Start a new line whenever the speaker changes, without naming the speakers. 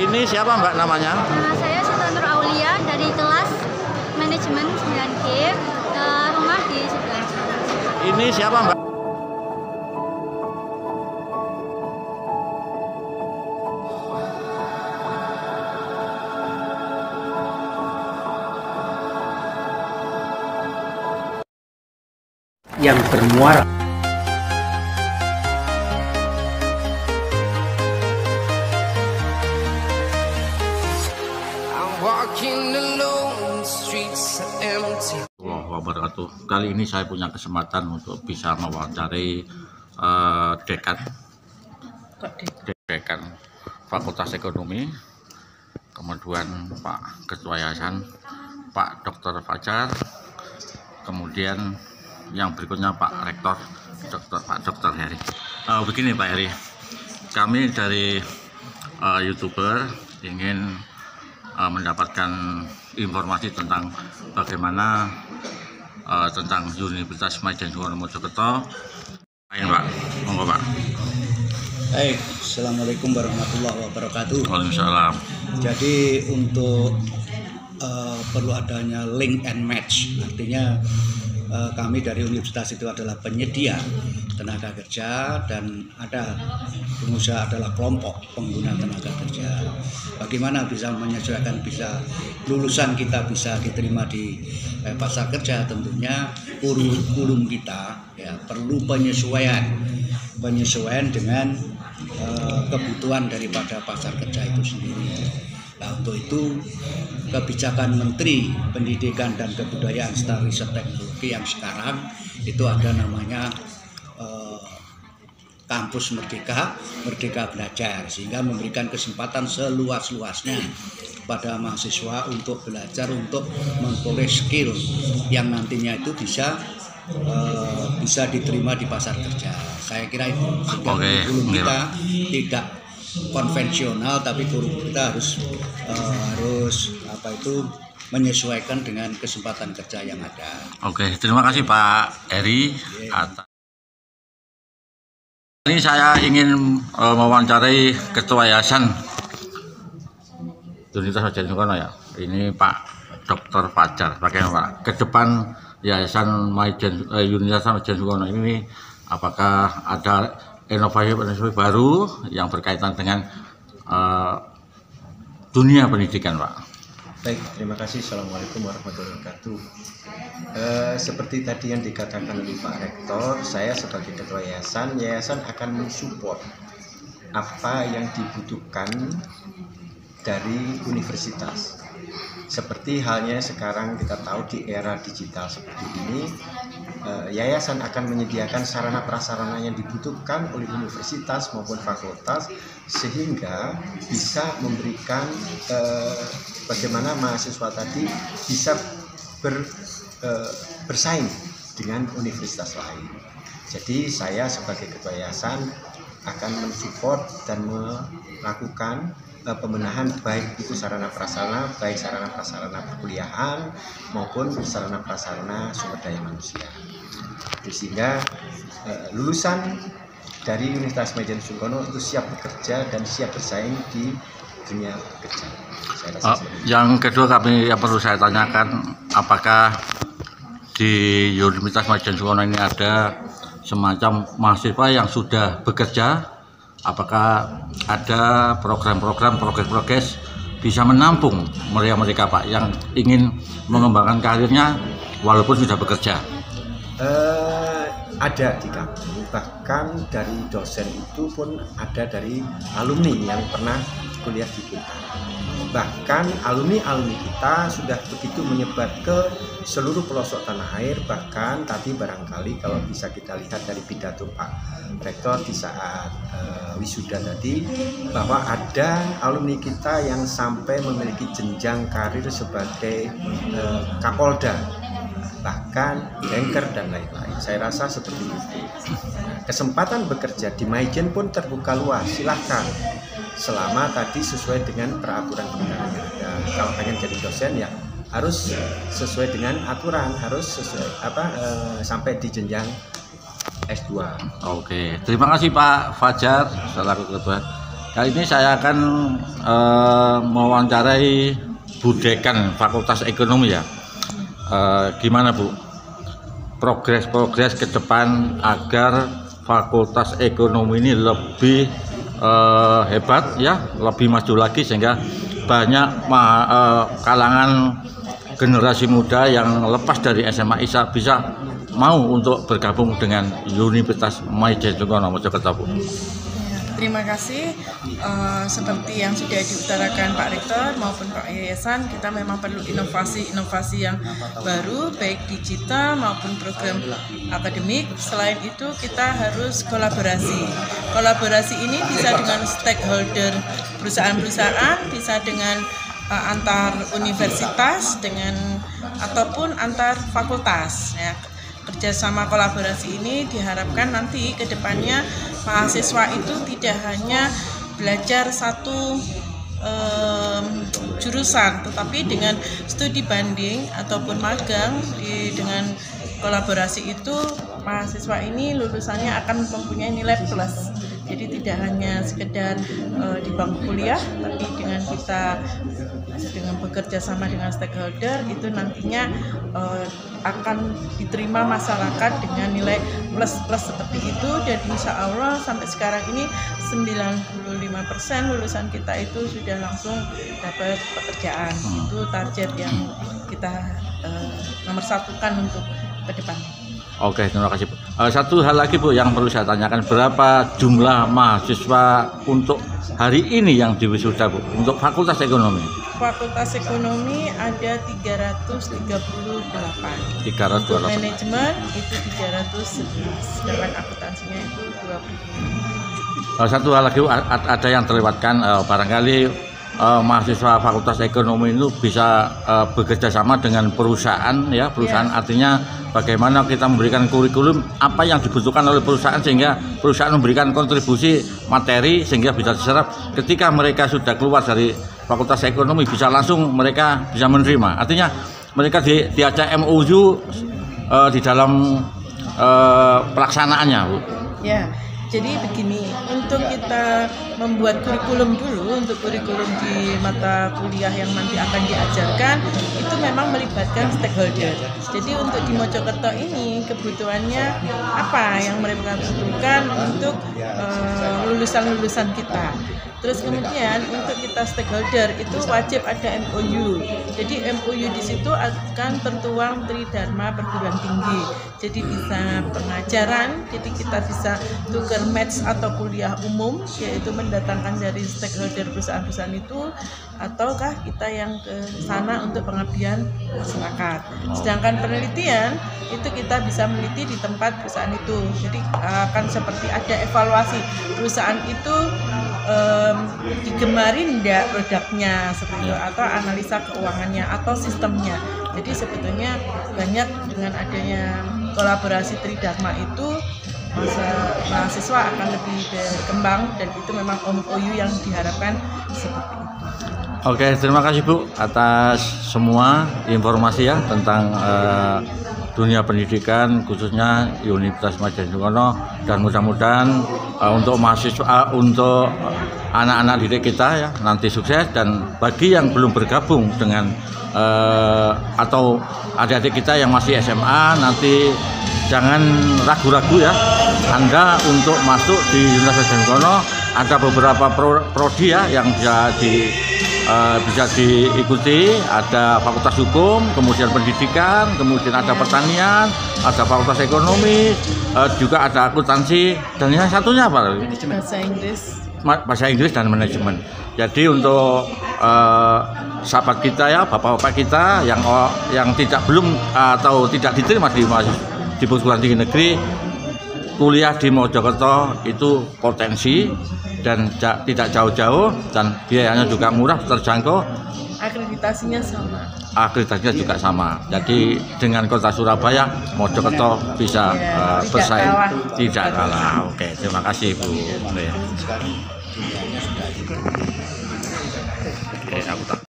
Ini siapa Mbak namanya?
Saya Sultanur Aulia dari kelas manajemen 9G, rumah di sebelah.
Ini siapa Mbak?
Yang bermuara
wabarakatuh. Kali ini saya punya kesempatan untuk bisa mewawancarai dekan Fakultas Ekonomi, kemudian Pak Ketua Yayasan Pak Dr. Fajar, kemudian yang berikutnya Pak Rektor Pak Dr. Heri. Begini Pak Heri, kami dari YouTuber ingin mendapatkan informasi tentang bagaimana tentang Universitas Maijen Suwono Mojokerto. Ayo Pak, monggo Pak.
Baik, assalamualaikum warahmatullahi wabarakatuh.
Waalaikumsalam.
Jadi untuk perlu adanya link and match, artinya kami dari universitas itu adalah penyedia tenaga kerja dan ada pengusaha adalah kelompok pengguna tenaga kerja. Bagaimana bisa menyesuaikan, bisa lulusan kita bisa diterima di pasar kerja, tentunya kurikulum kita ya perlu penyesuaian dengan kebutuhan daripada pasar kerja itu sendiri. Nah, untuk itu kebijakan Menteri Pendidikan dan Kebudayaan serta Riset Teknologi yang sekarang itu ada namanya Kampus Merdeka Belajar, sehingga memberikan kesempatan seluas-luasnya kepada mahasiswa untuk belajar, untuk memperoleh skill yang nantinya itu bisa diterima di pasar kerja. Saya kira itu sehingga kurikulum kita tidak konvensional, tapi kurikulum kita harus menyesuaikan dengan kesempatan kerja yang ada.
Oke, terima kasih Pak Heri. Ini saya ingin mewawancarai Ketua Yayasan Universitas Maijen Suwono ya. Ini Pak Dr. Fajar. Bagaimana Pak? Ke depan Yayasan Universitas Maijen Suwono ini apakah ada inovasi baru yang berkaitan dengan dunia pendidikan, Pak?
Baik, terima kasih. Assalamualaikum warahmatullahi wabarakatuh. Seperti tadi yang dikatakan oleh Pak Rektor, saya sebagai Ketua Yayasan akan mensupport apa yang dibutuhkan dari universitas. Seperti halnya sekarang kita tahu di era digital seperti ini, yayasan akan menyediakan sarana prasarana yang dibutuhkan oleh universitas maupun fakultas, sehingga bisa memberikan bagaimana mahasiswa tadi bisa bersaing dengan universitas lain. Jadi saya sebagai Ketua Yayasan akan mensupport dan melakukan pembenahan baik itu sarana prasarana, baik sarana prasarana perkuliahan maupun sarana prasarana sumber daya manusia. Sehingga lulusan dari Universitas Maijen Suwono itu siap bekerja dan siap bersaing di dunia kerja.
Yang kedua yang perlu saya tanyakan, apakah di Universitas Maijen Suwono ini ada semacam mahasiswa yang sudah bekerja? Apakah ada program-program, progres bisa menampung mereka Pak yang ingin mengembangkan karirnya walaupun sudah bekerja?
Ada di kami, bahkan dari dosen itu pun ada dari alumni yang pernah kuliah di kita. Bahkan alumni kita sudah begitu menyebar ke seluruh pelosok tanah air. Bahkan tadi barangkali kalau bisa kita lihat dari pidato Pak Rektor di saat wisuda tadi, bahwa ada alumni kita yang sampai memiliki jenjang karir sebagai Kapolda, bahkan banker dan lain-lain. Saya rasa seperti itu. Kesempatan bekerja di Maijen pun terbuka luas, silahkan, selama tadi sesuai dengan peraturan perundangan yang ada. Kalau pengen jadi dosen ya harus sesuai dengan aturan, harus sesuai sampai di jenjang S2.
Oke, terima kasih Pak Fajar selaku Ketua. Kali ini saya akan mewawancarai Bu Dekan Fakultas Ekonomi ya. Gimana Bu? Progres ke depan agar Fakultas Ekonomi ini lebih hebat ya, lebih maju lagi sehingga banyak kalangan generasi muda yang lepas dari SMA ISA bisa mau untuk bergabung dengan Universitas Majen Sungkono Mojokerto Bu.
Terima kasih. Seperti yang sudah diutarakan Pak Rektor maupun Pak Yayasan, kita memang perlu inovasi yang baru, baik digital maupun program akademik. Selain itu, kita harus kolaborasi. Kolaborasi ini bisa dengan stakeholder perusahaan-perusahaan, bisa dengan antar universitas, ataupun antar fakultas. Ya. Kerjasama kolaborasi ini diharapkan nanti ke depannya mahasiswa itu tidak hanya belajar satu jurusan, tetapi dengan studi banding ataupun magang dengan kolaborasi itu mahasiswa ini lulusannya akan mempunyai nilai plus. Jadi tidak hanya sekedar di bangku kuliah, tapi dengan bekerja sama dengan stakeholder itu nantinya akan diterima masyarakat dengan nilai plus seperti itu. Dan insya Allah sampai sekarang ini 95% lulusan kita itu sudah langsung dapat pekerjaan. Itu target yang kita nomor satukan untuk ke depan.
Oke, terima kasih Bu. Satu hal lagi Bu yang perlu saya tanyakan, berapa jumlah mahasiswa untuk hari ini yang diwisuda Bu untuk Fakultas Ekonomi?
Fakultas Ekonomi ada 338.
338.
Untuk manajemen itu 311, sedangkan akuntansinya itu 20.
Satu hal lagi Bu, ada yang terlewatkan, barangkali mahasiswa Fakultas Ekonomi itu bisa bekerja sama dengan perusahaan ya, perusahaan artinya bagaimana kita memberikan kurikulum apa yang dibutuhkan oleh perusahaan sehingga perusahaan memberikan kontribusi materi sehingga bisa diserap ketika mereka sudah keluar dari Fakultas Ekonomi bisa langsung mereka bisa menerima. Artinya mereka diajak MOU di dalam pelaksanaannya Bu.
Ya. Jadi begini, untuk kita membuat kurikulum dulu, untuk kurikulum di mata kuliah yang nanti akan diajarkan, itu memang melibatkan stakeholder. Jadi untuk di Mojokerto ini, kebutuhannya apa yang mereka butuhkan untuk lulusan-lulusan kita. Terus kemudian untuk kita stakeholder itu wajib ada MOU. Jadi MOU di situ akan tertuang Tridharma perguruan tinggi. Jadi bisa pengajaran, jadi kita bisa tukar match atau kuliah umum, yaitu mendatangkan dari stakeholder perusahaan-perusahaan itu, ataukah kita yang ke sana untuk pengabdian masyarakat. Sedangkan penelitian itu kita bisa meneliti di tempat perusahaan itu. Jadi akan seperti ada evaluasi perusahaan itu digemarin enggak produknya seperti itu, atau analisa keuangannya atau sistemnya. Jadi sebetulnya banyak dengan adanya kolaborasi Tridharma itu mahasiswa akan lebih berkembang dan itu memang MOU yang diharapkan seperti itu.
Oke, terima kasih Bu atas semua informasi ya tentang dunia pendidikan khususnya Universitas Majen Sungkono, dan mudah-mudahan untuk mahasiswa, untuk anak-anak didik kita ya nanti sukses. Dan bagi yang belum bergabung dengan atau adik-adik kita yang masih SMA, nanti jangan ragu-ragu ya Anda untuk masuk di Universitas Majen Sungkono. Ada beberapa prodi ya yang bisa diikuti, ada Fakultas Hukum, kemudian Pendidikan, kemudian ada Pertanian, ada Fakultas Ekonomi, juga ada akuntansi, dan yang satunya apa? Bahasa Inggris dan manajemen. Jadi untuk sahabat kita ya, bapak-bapak kita yang belum atau tidak diterima di perguruan tinggi negeri, kuliah di Mojokerto itu potensi dan tidak jauh-jauh, dan biayanya juga murah, terjangkau.
Akreditasinya sama.
Akreditasinya juga sama. Jadi dengan Kota Surabaya, Mojokerto bisa bersaing, tidak kalah. Oke, terima kasih Bu. Oke, aku